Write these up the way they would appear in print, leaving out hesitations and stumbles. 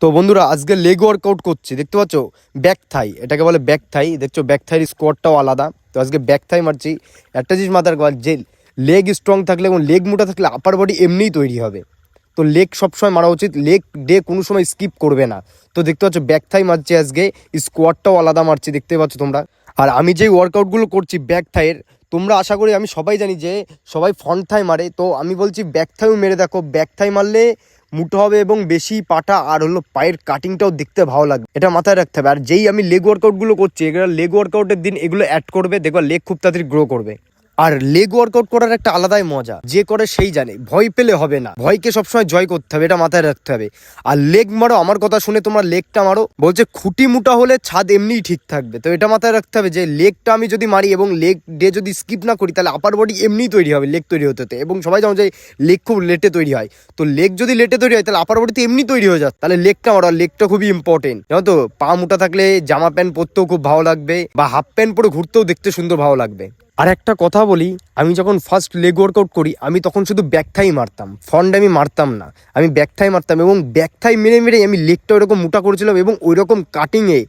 তো বন্ধুরা আজকে লেগ ওয়ার্কআউট করছি, দেখতে পাচ্ছ ব্যাক থাই, এটাকে বলে ব্যাক থাই। দেখছো ব্যাক থাইয়ের স্কোয়াডটাও আলাদা। তো আজকে ব্যাক থাই মারছি। একটা জিনিস মাথার কথা, যে লেগ স্ট্রং থাকলে এবং লেগ মোটা থাকলে আপার বডি এমনিই তৈরি হবে। তো লেগ সবসময় মারা উচিত, লেগ ডে কোনো সময় স্কিপ করবে না। তো দেখতে পাচ্ছ ব্যাক থাই মারছি আজকে, স্কোয়াডটাও আলাদা মারছি, দেখতে পাচ্ছ তোমরা। আর আমি যেই ওয়ার্কআউটগুলো করছি ব্যাক থাইয়ের, তোমরা আশা করি, আমি সবাই জানি যে সবাই ফ্রন্ট থাই মারে, তো আমি বলছি ব্যাক থাইও মেরে দেখো। ব্যাক থাই মারলে মুটো হবে এবং বেশি পাটা আর হলো পায়ের কাটিংটাও দেখতে ভালো লাগবে, এটা মাথায় রাখতে হবে। আর যেই আমি লেগ ওয়ার্কআউটগুলো করছি, এগুলো লেগ ওয়ার্কআউটের দিন এগুলো অ্যাড করবে, দেখবা লেগ খুব তাড়াতাড়ি গ্রো করবে। আর লেগ ওয়ার্কআউট করার একটা আলাদাই মজা, যে করে সেই জানে। ভয় পেলে হবে না, ভয়কে সবসময় জয় করতে হবে, এটা মাথায় রাখতে হবে। আর লেগ মারো, আমার কথা শুনে তোমরা লেগটা মারো। বলছে খুঁটি মোটা হলে ছাদ এমনিই ঠিক থাকবে, তো এটা মাথায় রাখতে হবে যে লেগটা আমি যদি মারি এবং লেগ ডে যদি স্কিপ না করি, তাহলে আপার বডি এমনিই তৈরি হবে লেগ তৈরি হতে হতে। এবং সবাই জানো যে লেগ খুব লেটে তৈরি হয়, তো লেগ যদি লেটে তৈরি হয় তাহলে আপার বডি তো এমনি তৈরি হয়ে যায়। তাহলে লেগটা মারো, আর লেগটা খুবই ইম্পর্টেন্ট, জানো তো। পা মোটা থাকলে জামা প্যান্ট পরতেও খুব ভালো লাগবে, বা হাফ প্যান্ট পরে ঘুরতেও দেখতে সুন্দর ভালো লাগবে। আর একটা কথা বলি, আমি যখন ফার্স্ট লেগ ওয়ার্কআউট করি, আমি তখন শুধু ব্যাক থাই মারতাম, ফ্রন্ট আমি মারতাম না। আমি ব্যাক থাই মারতাম এবং ব্যাক থাই মেরে মেরে আমি লেগটা ওইরকম মোটা করেছিলাম এবং ওই রকম কাটিংয়ে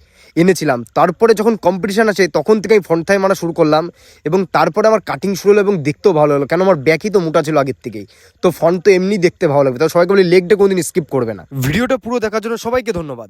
এনেছিলাম। তারপরে যখন কম্পিটিশান আসে তখন থেকে আমি ফ্রন্ট থাই মারা শুরু করলাম, এবং তারপরে আমার কাটিং শুরু হলো এবং দেখতেও ভালো হলো, কেন আমার ব্যাকই তো মোটা ছিল আগের থেকেই। তো ফ্রন্ট তো এমনি দেখতে ভালো লাগবে। তো সবাইকে বলি লেগটা কোনোদিন স্কিপ করবে না। ভিডিওটা পুরো দেখার জন্য সবাইকে ধন্যবাদ।